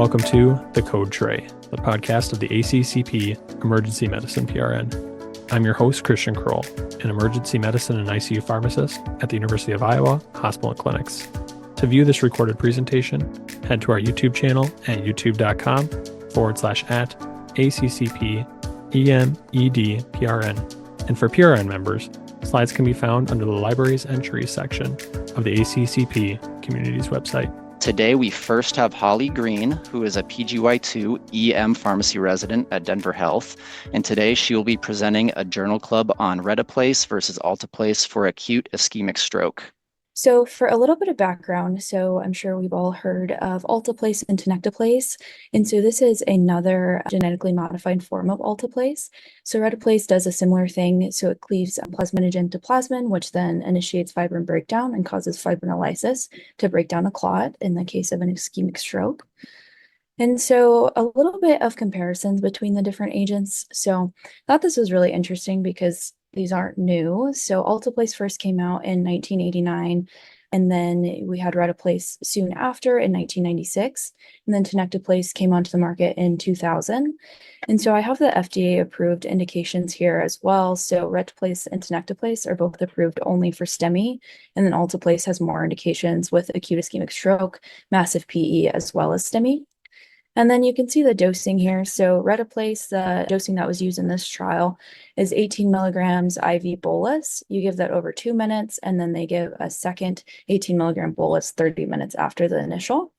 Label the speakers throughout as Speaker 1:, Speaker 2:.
Speaker 1: welcome to The Code Tray, the podcast of the ACCP Emergency Medicine PRN. I'm your host, Christian Kroll, an emergency medicine and ICU pharmacist at the University of Iowa Hospital and Clinics. To view this recorded presentation, head to our YouTube channel at youtube.com/@ACCP EMED-PRN. And for PRN members, slides can be found under the Libraries Entries section of the ACCP Communities website.
Speaker 2: Today, we first have Holly Green, who is a PGY2 EM pharmacy resident at Denver Health. And today she will be presenting a journal club on Reteplase versus Alteplase for acute ischemic stroke.
Speaker 3: So for a little bit of background, so I'm sure we've all heard of Alteplase and Tenecteplase. And so this is another genetically modified form of Alteplase. So Reteplase does a similar thing. So it cleaves plasminogen to plasmin, which then initiates fibrin breakdown and causes fibrinolysis to break down a clot in the case of an ischemic stroke. And so a little bit of comparisons between the different agents. So I thought this was really interesting because these aren't new. So Alteplase first came out in 1989, and then we had Reteplase soon after in 1996, and then Tenecteplase came onto the market in 2000. And so I have the FDA approved indications here as well. So Reteplase and Tenecteplase are both approved only for STEMI, and then Alteplase has more indications with acute ischemic stroke, massive PE, as well as STEMI. And then you can see the dosing here. So Reteplase, the dosing that was used in this trial is 18 milligrams IV bolus. You give that over 2 minutes, and then they give a second 18 milligram bolus 30 minutes after the initial.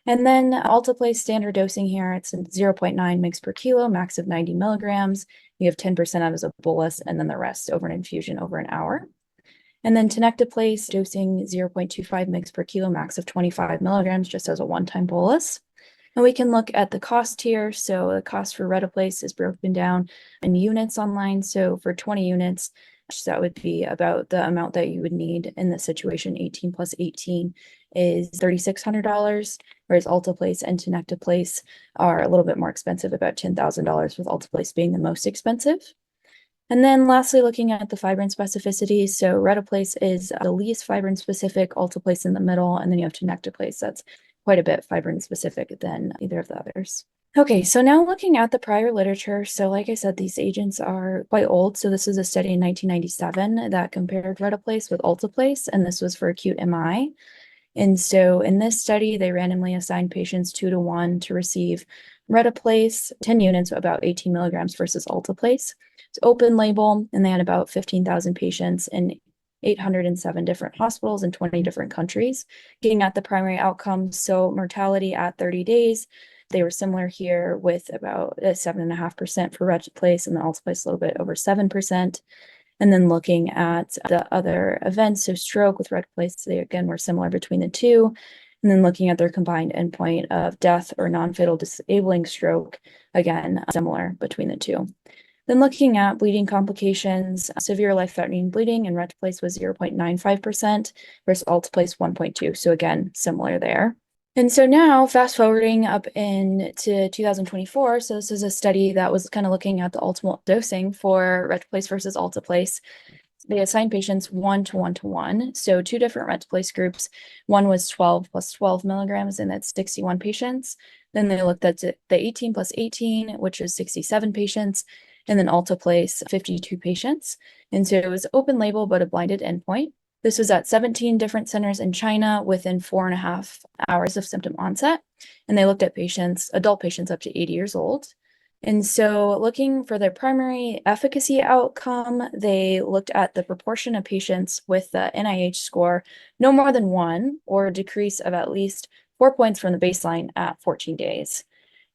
Speaker 3: And then Alteplase standard dosing here, it's 0.9 mg per kilo, max of 90 milligrams. You have 10% out as a bolus, and then the rest over an infusion over an hour. And then Tenecteplase dosing 0.25 mg per kilo, max of 25 milligrams, just as a one-time bolus. And we can look at the cost here. So the cost for Reteplase is broken down in units online. So for 20 units, that would be about the amount that you would need in this situation. 18 plus 18 is $3,600, whereas Alteplase and Tenecteplase are a little bit more expensive, about $10,000, with Alteplase being the most expensive. And then lastly, looking at the fibrin specificity. So Reteplase is the least fibrin specific, Alteplase in the middle, and then you have Tenecteplase that's quite a bit fibrin specific than either of the others. Okay, so now looking at the prior literature. So like I said, these agents are quite old. So this is a study in 1997 that compared Reteplase with Alteplase, and this was for acute MI. And so in this study, they randomly assigned patients 2-to-1 to receive Reteplase, 10 units, about 18 milligrams versus Alteplase. It's open label, and they had about 15,000 patients in 807 different hospitals in 20 different countries. Getting at the primary outcomes, so mortality at 30 days, they were similar here with about 7.5% for Reteplase, and then Alteplase a little bit over 7%. And then looking at the other events, so stroke with Reteplase, they again were similar between the two. And then looking at their combined endpoint of death or non-fatal disabling stroke, again, similar between the two. Then looking at bleeding complications, severe life-threatening bleeding in Reteplase was 0.95% versus Alteplase 1.2%. So again, similar there. And so now fast forwarding up into 2024. So this is a study that was kind of looking at the ultimate dosing for Reteplase versus Alteplase. They assigned patients 1-to-1-to-1. So two different Reteplase groups. One was 12 plus 12 milligrams, and that's 61 patients. Then they looked at the 18 plus 18, which is 67 patients. And then Alteplase, 52 patients. And so it was open label, but a blinded endpoint. This was at 17 different centers in China within 4.5 hours of symptom onset. And they looked at patients, adult patients up to 80 years old. And so looking for their primary efficacy outcome, they looked at the proportion of patients with the NIH score no more than 1 or a decrease of at least 4 points from the baseline at 14 days.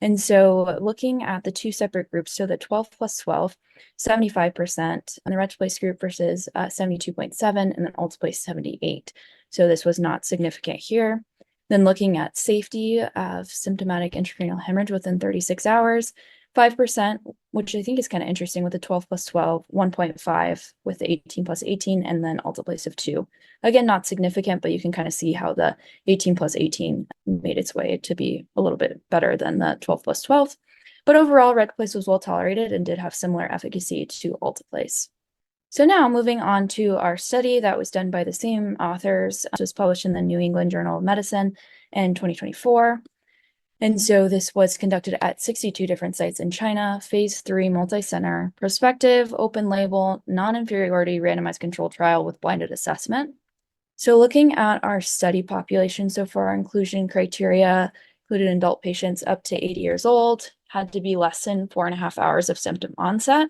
Speaker 3: And so looking at the two separate groups, so the 12 plus 12, 75% on the Reteplase group versus 72.7, and then Alteplase 78. So this was not significant here. Then looking at safety of symptomatic intracranial hemorrhage within 36 hours, 5%, which I think is kind of interesting with the 12 plus 12, 1.5 with the 18 plus 18, and then Alteplase of 2. Again, not significant, but you can kind of see how the 18 plus 18 made its way to be a little bit better than the 12 plus 12. But overall, Reteplase was well tolerated and did have similar efficacy to Alteplase. So now moving on to our study that was done by the same authors. It was published in the New England Journal of Medicine in 2024. And so this was conducted at 62 different sites in China, phase 3 multi-center, prospective, open label, non-inferiority randomized controlled trial with blinded assessment. So looking at our study population, so for our inclusion criteria, included adult patients up to 80 years old, had to be less than 4.5 hours of symptom onset.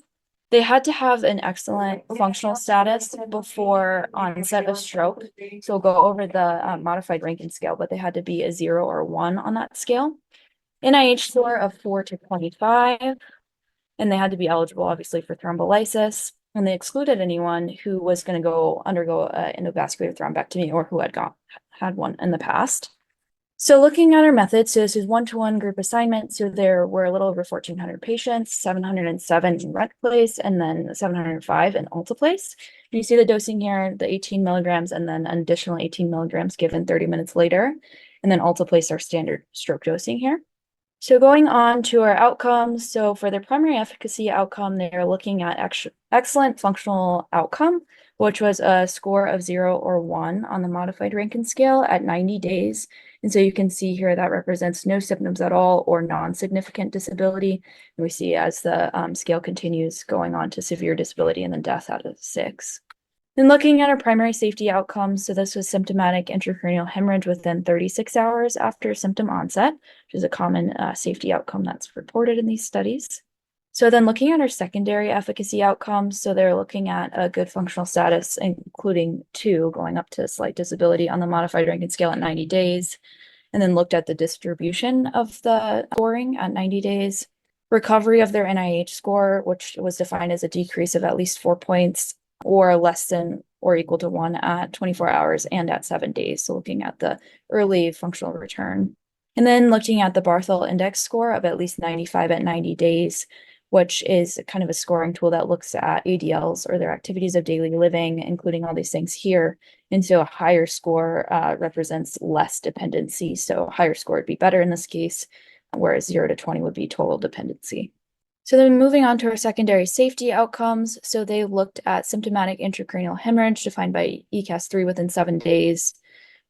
Speaker 3: They had to have an excellent functional status before onset of stroke. So we'll go over the modified Rankin scale, but they had to be a 0 or 1 on that scale. NIH score of 4 to 25, and they had to be eligible, obviously, for thrombolysis. And they excluded anyone who was going to undergo endovascular thrombectomy or who had one in the past. So looking at our methods, so this is one-to-one group assignment. So there were a little over 1,400 patients, 707 in Reteplase, and then 705 in Alteplase. You see the dosing here, the 18 milligrams, and then an additional 18 milligrams given 30 minutes later. And then Alteplase, our standard stroke dosing here. So going on to our outcomes. So for their primary efficacy outcome, they're looking at excellent functional outcome, which was a score of 0 or 1 on the modified Rankin scale at 90 days. And so you can see here that represents no symptoms at all or non-significant disability. And we see as the scale continues going on to severe disability and then death out of 6. Then looking at our primary safety outcomes, so this was symptomatic intracranial hemorrhage within 36 hours after symptom onset, which is a common safety outcome that's reported in these studies. So then looking at our secondary efficacy outcomes, so they're looking at a good functional status, including 2, going up to slight disability on the modified Rankin scale at 90 days, and then looked at the distribution of the scoring at 90 days, recovery of their NIH score, which was defined as a decrease of at least 4 points, or less than or equal to 1 at 24 hours and at 7 days. So looking at the early functional return. And then looking at the Barthel index score of at least 95 at 90 days, which is kind of a scoring tool that looks at ADLs or their activities of daily living, including all these things here. And so a higher score represents less dependency. So a higher score would be better in this case, whereas 0 to 20 would be total dependency. So then moving on to our secondary safety outcomes. So they looked at symptomatic intracranial hemorrhage defined by ECAS-3 within 7 days,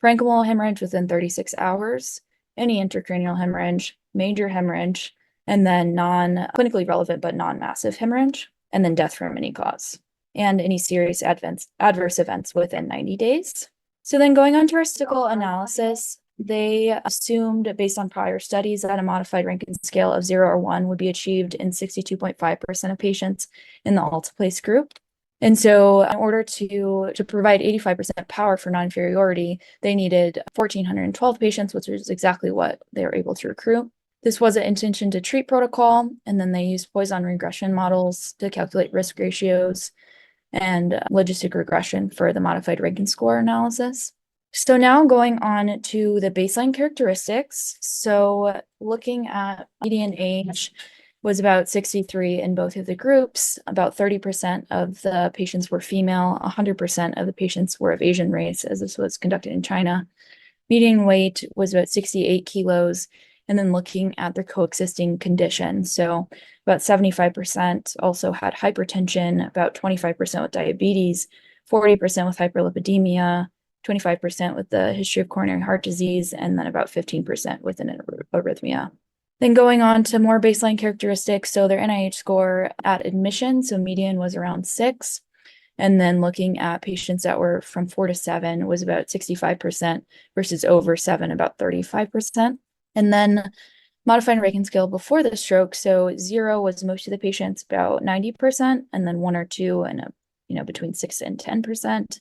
Speaker 3: parenchymal hemorrhage within 36 hours, any intracranial hemorrhage, major hemorrhage, and then non-clinically relevant but non-massive hemorrhage, and then death from any cause, and any serious adverse events within 90 days. So then going on to our statistical analysis, they assumed, based on prior studies, that a modified Rankin scale of 0 or 1 would be achieved in 62.5% of patients in the Alteplase group. And so in order to provide 85% power for non-inferiority, they needed 1,412 patients, which is exactly what they were able to recruit. This was an intention to treat protocol, and then they used Poisson regression models to calculate risk ratios and logistic regression for the modified Rankin score analysis. So now going on to the baseline characteristics. So looking at median age was about 63 in both of the groups. About 30% of the patients were female, 100% of the patients were of Asian race, as this was conducted in China. Median weight was about 68 kilos. And then looking at their coexisting conditions. So about 75% also had hypertension, about 25% with diabetes, 40% with hyperlipidemia, 25% with the history of coronary heart disease, and then about 15% with an arrhythmia. Then going on to more baseline characteristics, so their NIH score at admission, so median was around 6. And then looking at patients that were from 4 to 7 was about 65% versus over 7, about 35%. And then modified Rankin scale before the stroke, so 0 was most of the patients, about 90%, and then 1 or 2 and between 6 and 10%.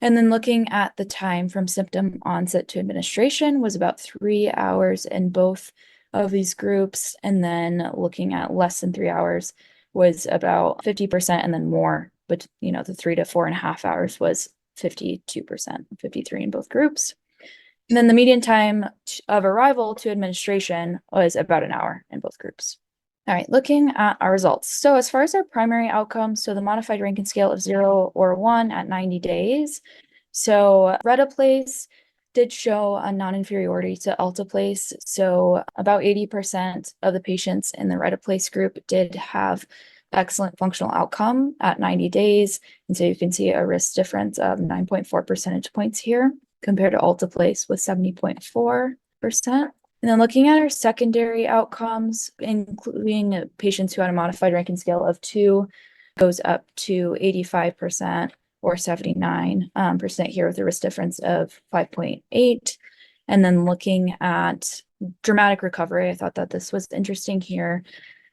Speaker 3: And then looking at the time from symptom onset to administration was about 3 hours in both of these groups. And then looking at less than 3 hours was about 50%, and then more, but the 3 to 4.5 hours was 52%, 53 in both groups. And then the median time of arrival to administration was about an hour in both groups. All right, looking at our results. So as far as our primary outcomes, so the modified Rankin scale of 0 or 1 at 90 days. So Reteplase did show a non-inferiority to Alteplase. So about 80% of the patients in the Reteplase group did have excellent functional outcome at 90 days. And so you can see a risk difference of 9.4 percentage points here, compared to Alteplase with 70.4%. And then looking at our secondary outcomes, including patients who had a modified Rankin scale of 2, goes up to 85% or 79% here with a risk difference of 5.8. And then looking at dramatic recovery, I thought that this was interesting here,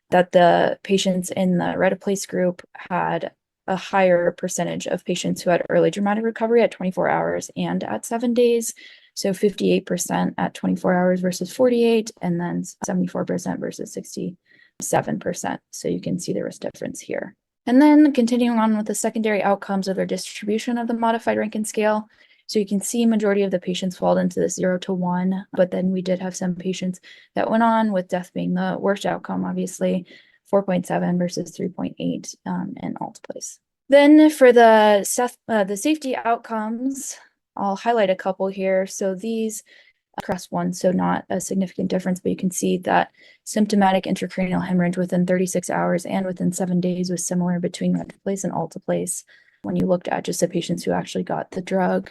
Speaker 3: that the patients in the Reteplase group had a higher percentage of patients who had early dramatic recovery at 24 hours and at 7 days. So 58% at 24 hours versus 48, and then 74% versus 67%. So you can see the risk difference here. And then continuing on with the secondary outcomes of their distribution of the modified Rankin scale. So you can see majority of the patients fall into the 0 to 1, but then we did have some patients that went on, with death being the worst outcome, obviously, 4.7 versus 3.8 in Alteplase. Then for the safety outcomes, I'll highlight a couple here. So these across one, so not a significant difference, but you can see that symptomatic intracranial hemorrhage within 36 hours and within 7 days was similar between Reteplase and Alteplase when you looked at just the patients who actually got the drug.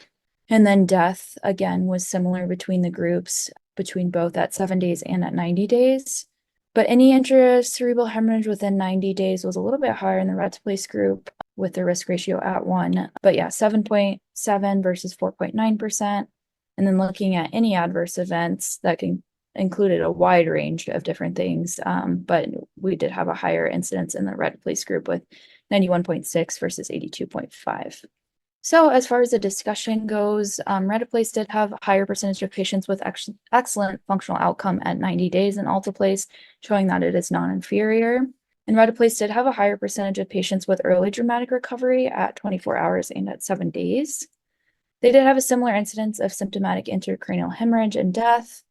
Speaker 3: And then death, again, was similar between the groups, between both at 7 days and at 90 days. But any intracerebral hemorrhage within 90 days was a little bit higher in the Reteplase group with the risk ratio at 1. But yeah, 7.7 versus 4.9%. And then looking at any adverse events that included a wide range of different things. But we did have a higher incidence in the Reteplase group with 91.6 versus 82.5. So as far as the discussion goes, Reteplase did have a higher percentage of patients with excellent functional outcome at 90 days in Alteplase, showing that it is non-inferior. And Reteplase did have a higher percentage of patients with early dramatic recovery at 24 hours and at 7 days. They did have a similar incidence of symptomatic intracranial hemorrhage and death.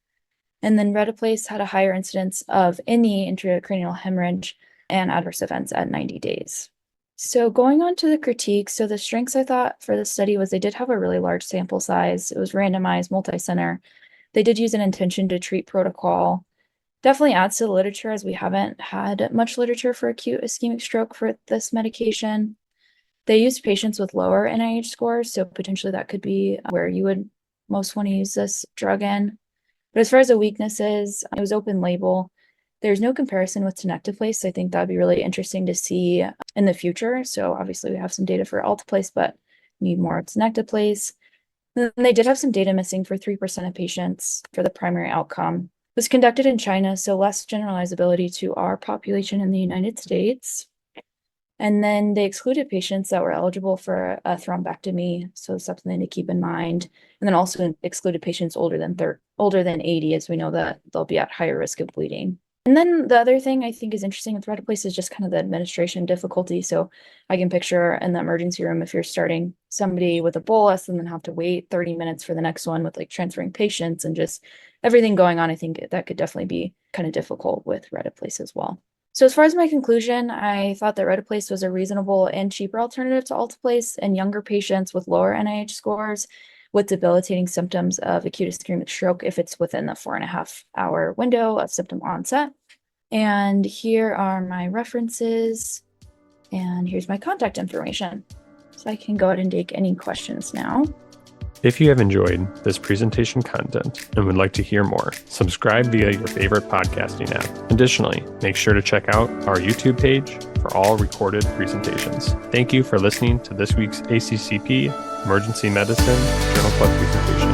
Speaker 3: And then Reteplase had a higher incidence of any intracranial hemorrhage and adverse events at 90 days. So going on to the critiques, so the strengths I thought for the study was they did have a really large sample size. It was randomized, multi-center. They did use an intention to treat protocol. Definitely adds to the literature, as we haven't had much literature for acute ischemic stroke for this medication. They used patients with lower NIH scores, so potentially that could be where you would most want to use this drug in. But as far as the weaknesses, it was open label. There's no comparison with tenecteplase, so I think that'd be really interesting to see in the future. So obviously we have some data for Alteplase, but need more tenecteplase. Then they did have some data missing for 3% of patients for the primary outcome. It was conducted in China, so less generalizability to our population in the United States. And then they excluded patients that were eligible for a thrombectomy, so something to keep in mind. And then also excluded patients older than 80, as we know that they'll be at higher risk of bleeding. And then the other thing I think is interesting with Reteplase is just kind of the administration difficulty. So I can picture in the emergency room, if you're starting somebody with a bolus and then have to wait 30 minutes for the next one with like transferring patients and just everything going on, I think that could definitely be kind of difficult with Reteplase as well. So as far as my conclusion, I thought that Reteplase was a reasonable and cheaper alternative to Alteplase in younger patients with lower NIH scores with debilitating symptoms of acute ischemic stroke if it's within the 4.5-hour window of symptom onset. And here are my references, and here's my contact information. So I can go ahead and take any questions now.
Speaker 1: If you have enjoyed this presentation content and would like to hear more, subscribe via your favorite podcasting app. Additionally, make sure to check out our YouTube page for all recorded presentations. Thank you for listening to this week's ACCP Emergency Medicine Journal Club presentation.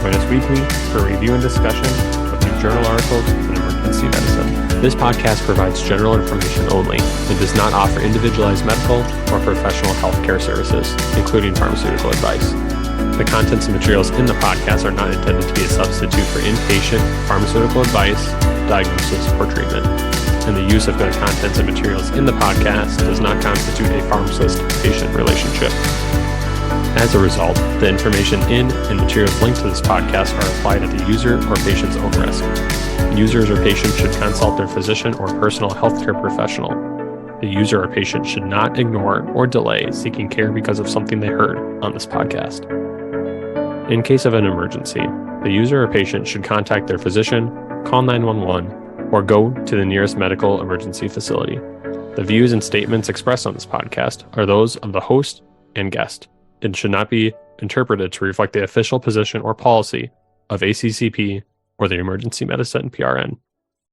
Speaker 1: Join us weekly for review and discussion of new journal articles in emergency medicine. This podcast provides general information only and does not offer individualized medical or professional healthcare services, including pharmaceutical advice. The contents and materials in the podcast are not intended to be a substitute for inpatient pharmaceutical advice, diagnosis, or treatment. And the use of the contents and materials in the podcast does not constitute a pharmacist-patient relationship. As a result, the information in and materials linked to this podcast are applied at the user or patient's own risk. Users or patients should consult their physician or personal healthcare professional. The user or patient should not ignore or delay seeking care because of something they heard on this podcast. In case of an emergency, the user or patient should contact their physician, call 911, or go to the nearest medical emergency facility. The views and statements expressed on this podcast are those of the host and guest and should not be interpreted to reflect the official position or policy of ACCP or the Emergency Medicine PRN.